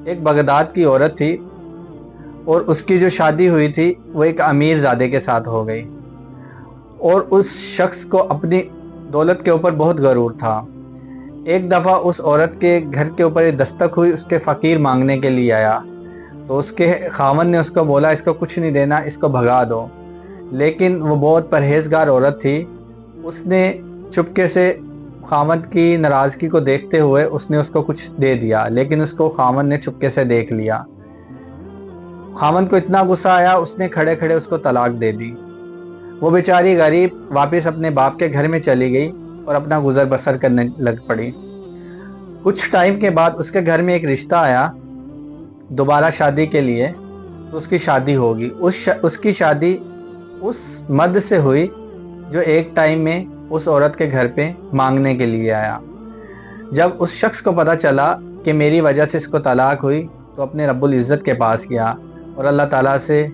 ایک بغداد کی عورت تھی اور اس کی جو شادی ہوئی تھی وہ ایک امیر زادے کے ساتھ ہو گئی، اور اس شخص کو اپنی دولت کے اوپر بہت غرور تھا۔ ایک دفعہ اس عورت کے گھر کے اوپر ایک دستک ہوئی، اس کے فقیر مانگنے کے لیے آیا، تو اس کے خاوند نے اس کو بولا اس کو کچھ نہیں دینا، اس کو بھگا دو۔ لیکن وہ بہت پرہیزگار عورت تھی، اس نے چپکے سے خاوند کی ناراضگی کو دیکھتے ہوئے اس نے اس کو کچھ دے دیا، لیکن اس کو خاوند نے چپکے سے دیکھ لیا۔ خاوند کو اتنا غصہ آیا، اس نے کھڑے کھڑے اس کو طلاق دے دی۔ وہ بیچاری غریب واپس اپنے باپ کے گھر میں چلی گئی اور اپنا گزر بسر کرنے لگ پڑی۔ کچھ ٹائم کے بعد اس کے گھر میں ایک رشتہ آیا دوبارہ شادی کے لیے، تو اس کی شادی ہوگی۔ اس کی شادی اس مرد سے ہوئی جو ایک ٹائم میں اس عورت کے گھر پہ مانگنے کے لیے آیا۔ جب اس شخص کو پتا چلا کہ میری وجہ سے اس کو طلاق ہوئی، تو اپنے رب العزت کے پاس گیا اور اللہ تعالیٰ سے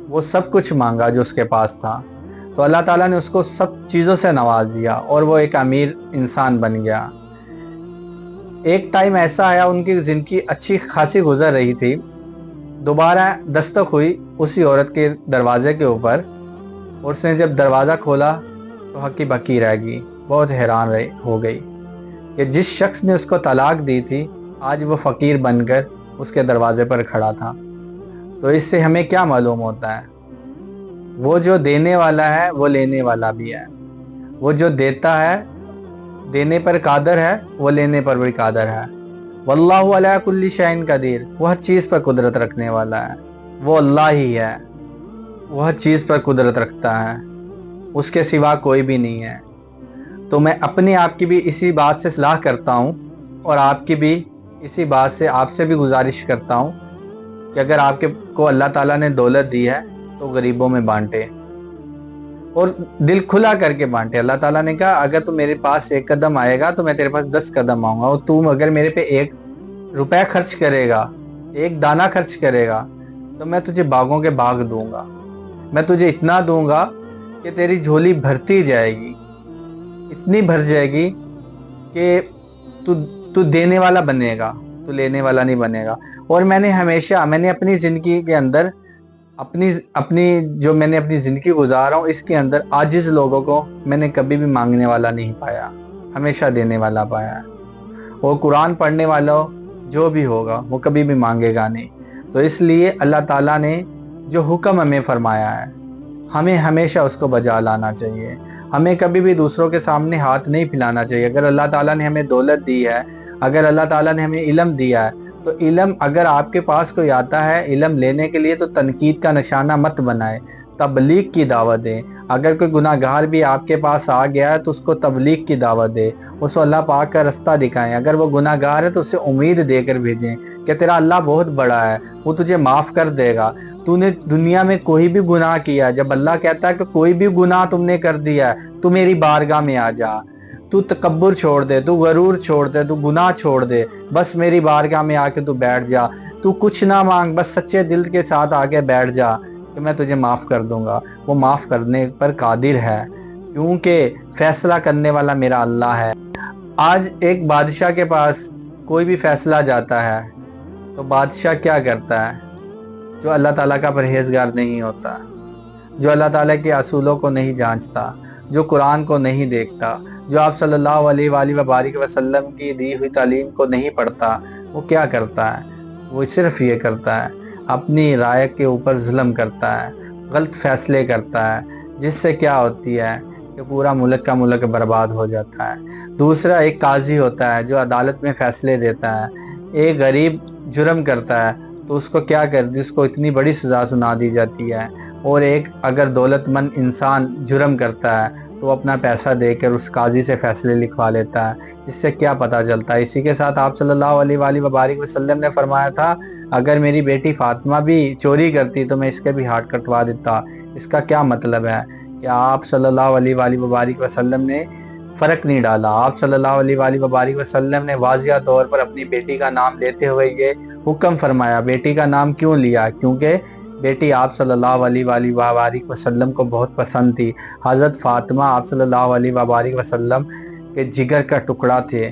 وہ سب کچھ مانگا جو اس کے پاس تھا، تو اللہ تعالیٰ نے اس کو سب چیزوں سے نواز دیا اور وہ ایک امیر انسان بن گیا۔ ایک ٹائم ایسا آیا، ان کی زندگی اچھی خاصی گزر رہی تھی، دوبارہ دستک ہوئی اسی عورت کے دروازے کے اوپر، اور اس نے جب دروازہ کھولا تو ہکی بکی رہ گئی، بہت حیران ہو گئی کہ جس شخص نے اس کو طلاق دی تھی آج وہ فقیر بن کر اس کے دروازے پر کھڑا تھا۔ تو اس سے ہمیں کیا معلوم ہوتا ہے؟ وہ جو دینے والا ہے وہ لینے والا بھی ہے، وہ جو دیتا ہے دینے پر قادر ہے، وہ لینے پر بھی قادر ہے۔ واللہ علی کل شیء قدیر، وہ ہر چیز پر قدرت رکھنے والا ہے، وہ اللہ ہی ہے، وہ ہر چیز پر قدرت رکھتا ہے، اس کے سوا کوئی بھی نہیں ہے۔ تو میں اپنے آپ کی بھی اسی بات سے صلاح کرتا ہوں، اور آپ کی بھی اسی بات سے آپ سے بھی گزارش کرتا ہوں کہ اگر آپ کو اللہ تعالیٰ نے دولت دی ہے تو غریبوں میں بانٹے، اور دل کھلا کر کے بانٹے۔ اللہ تعالیٰ نے کہا اگر تو میرے پاس 1 قدم آئے گا تو میں تیرے پاس 10 قدم آؤں گا، اور تم اگر میرے پہ 1 روپے خرچ کرے گا، 1 دانہ خرچ کرے گا، تو میں تجھے باغوں کے باغ دوں گا، میں تجھے اتنا دوں گا کہ تیری جھولی بھرتی جائے گی، اتنی بھر جائے گی کہ تو دینے والا بنے گا، تو لینے والا نہیں بنے گا۔ اور میں نے اپنی زندگی کے اندر جو میں نے اپنی زندگی گزارا ہوں، اس کے اندر عاجز لوگوں کو میں نے کبھی بھی مانگنے والا نہیں پایا، ہمیشہ دینے والا پایا ہے۔ اور قرآن پڑھنے والا جو بھی ہوگا وہ کبھی بھی مانگے گا نہیں۔ تو اس لیے اللہ تعالیٰ نے جو حکم ہمیں فرمایا ہے ہمیں ہمیشہ اس کو بجا لانا چاہیے، ہمیں کبھی بھی دوسروں کے سامنے ہاتھ نہیں پھیلانا چاہیے۔ اگر اللہ تعالیٰ نے ہمیں دولت دی ہے، اگر اللہ تعالیٰ نے ہمیں علم دیا ہے، تو علم اگر آپ کے پاس کوئی آتا ہے علم لینے کے لیے تو تنقید کا نشانہ مت بنائے، تبلیغ کی دعوت دیں۔ اگر کوئی گناہ گار بھی آپ کے پاس آ گیا ہے تو اس کو تبلیغ کی دعوت دے، اس کو اللہ پاک کا رستہ دکھائیں۔ اگر وہ گناہ گار ہے تو اسے امید دے کر بھیجیں کہ تیرا اللہ بہت بڑا ہے، وہ تجھے معاف کر دے گا۔ تو نے دنیا میں کوئی بھی گناہ کیا، جب اللہ کہتا ہے کہ کوئی بھی گناہ تم نے کر دیا ہے تو میری بارگاہ میں آ جا، تو تکبر چھوڑ دے، تو غرور چھوڑ دے، تو گناہ چھوڑ دے، بس میری بارگاہ میں آ کے تو بیٹھ جا، تو کچھ نہ مانگ، بس سچے دل کے ساتھ آ کے بیٹھ جا کہ میں تجھے معاف کر دوں گا۔ وہ معاف کرنے پر قادر ہے، کیونکہ فیصلہ کرنے والا میرا اللہ ہے۔ آج ایک بادشاہ کے پاس کوئی بھی فیصلہ جاتا ہے تو بادشاہ کیا کرتا ہے؟ جو اللہ تعالیٰ کا پرہیزگار نہیں ہوتا، جو اللہ تعالیٰ کے اصولوں کو نہیں جانچتا، جو قرآن کو نہیں دیکھتا، جو آپ صلی اللہ علیہ وآلہ وبارک وسلم کی دی ہوئی تعلیم کو نہیں پڑھتا، وہ کیا کرتا ہے؟ وہ صرف یہ کرتا ہے اپنی رائے کے اوپر ظلم کرتا ہے، غلط فیصلے کرتا ہے، جس سے کیا ہوتی ہے کہ پورا ملک کا ملک برباد ہو جاتا ہے۔ دوسرا ایک قاضی ہوتا ہے جو عدالت میں فیصلے دیتا ہے، ایک غریب جرم کرتا ہے تو اس کو کیا کرتی ہے، اس کو اتنی بڑی سزا سنا دی جاتی ہے، اور ایک اگر دولت مند انسان جرم کرتا ہے تو وہ اپنا پیسہ دے کر اس قاضی سے فیصلے لکھوا لیتا ہے۔ اس سے کیا پتہ چلتا ہے؟ اسی کے ساتھ آپ صلی اللہ علیہ وآلہ وبارک وسلم نے فرمایا تھا اگر میری بیٹی فاطمہ بھی چوری کرتی تو میں اس کے بھی ہاتھ کٹوا دیتا۔ اس کا کیا مطلب ہے کہ آپ صلی اللہ علیہ وآلہ وبارک وسلم نے فرق نہیں ڈالا۔ آپ صلی اللہ علیہ وآلہ وبارک وسلم نے واضح طور پر اپنی بیٹی کا نام لیتے ہوئے یہ حکم فرمایا۔ بیٹی کا نام کیوں لیا؟ کیونکہ بیٹی آپ صلی اللہ علیہ وآلہ وبارک وسلم کو بہت پسند تھی۔ حضرت فاطمہ آپ صلی اللہ علیہ وبارک وسلم کے جگر کا ٹکڑا تھے،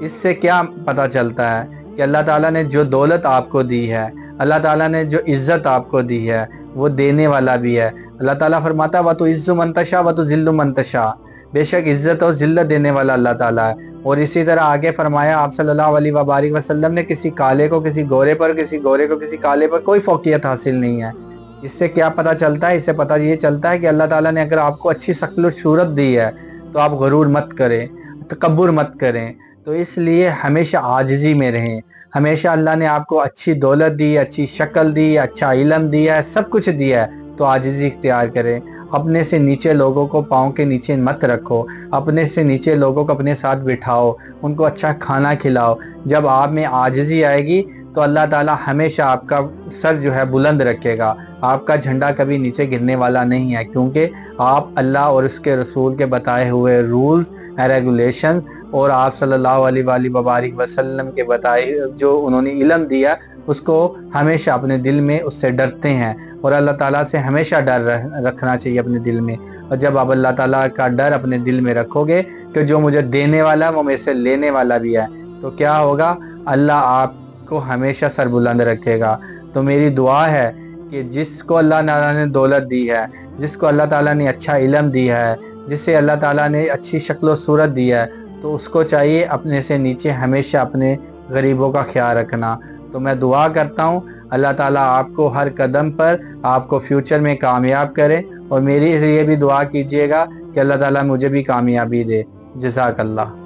اس سے کیا پتہ چلتا ہے کہ اللہ تعالیٰ نے جو دولت آپ کو دی ہے، اللہ تعالیٰ نے جو عزت آپ کو دی ہے، وہ دینے والا بھی ہے۔ اللہ تعالیٰ فرماتا ہے وَتُعِزُّ مَن تَشَاءُ وَتُذِلُّ مَن تَشَاءُ، بے شک عزت اور ذلت دینے والا اللہ تعالیٰ ہے۔ اور اسی طرح آگے فرمایا آپ صلی اللہ علیہ وآلہ وسلم نے کسی کالے کو کسی گورے پر، کسی گورے کو کسی کالے پر کوئی فوقیت حاصل نہیں ہے۔ اس سے کیا پتہ چلتا ہے؟ اس سے پتہ یہ چلتا ہے کہ اللہ تعالیٰ نے اگر آپ کو اچھی شکل و صورت دی ہے تو آپ غرور مت کریں، تکبر مت کریں۔ تو اس لیے ہمیشہ عاجزی میں رہیں۔ ہمیشہ اللہ نے آپ کو اچھی دولت دی، اچھی شکل دی، اچھا علم دیا ہے، سب کچھ دیا ہے، تو عاجزی اختیار کریں۔ اپنے سے نیچے لوگوں کو پاؤں کے نیچے مت رکھو، اپنے سے نیچے لوگوں کو اپنے ساتھ بٹھاؤ، ان کو اچھا کھانا کھلاؤ۔ جب آپ میں عاجزی آئے گی تو اللہ تعالیٰ ہمیشہ آپ کا سر جو ہے بلند رکھے گا، آپ کا جھنڈا کبھی نیچے گرنے والا نہیں ہے، کیونکہ آپ اللہ اور اس کے رسول کے بتائے ہوئے رولز اینڈ ریگولیشن اور آپ صلی اللہ علیہ وآلہ وسلم کے بتائے جو انہوں نے علم دیا اس کو ہمیشہ اپنے دل میں اس سے ڈرتے ہیں، اور اللہ تعالیٰ سے ہمیشہ ڈر رکھنا چاہیے اپنے دل میں۔ اور جب آپ اللہ تعالیٰ کا ڈر اپنے دل میں رکھو گے کہ جو مجھے دینے والا ہے وہ میرے سے لینے والا بھی ہے، تو کیا ہوگا؟ اللہ آپ کو ہمیشہ سر بلند رکھے گا۔ تو میری دعا ہے کہ جس کو اللہ تعالیٰ نے دولت دی ہے، جس کو اللہ تعالیٰ نے اچھا علم دیا ہے، جسے اللہ تعالیٰ نے اچھی شکل و صورت دی ہے، تو اس کو چاہیے اپنے سے نیچے ہمیشہ اپنے غریبوں کا خیال رکھنا۔ تو میں دعا کرتا ہوں اللہ تعالیٰ آپ کو ہر قدم پر آپ کو فیوچر میں کامیاب کرے، اور میری لیے بھی دعا کیجیے گا کہ اللہ تعالیٰ مجھے بھی کامیابی دے۔ جزاک اللہ۔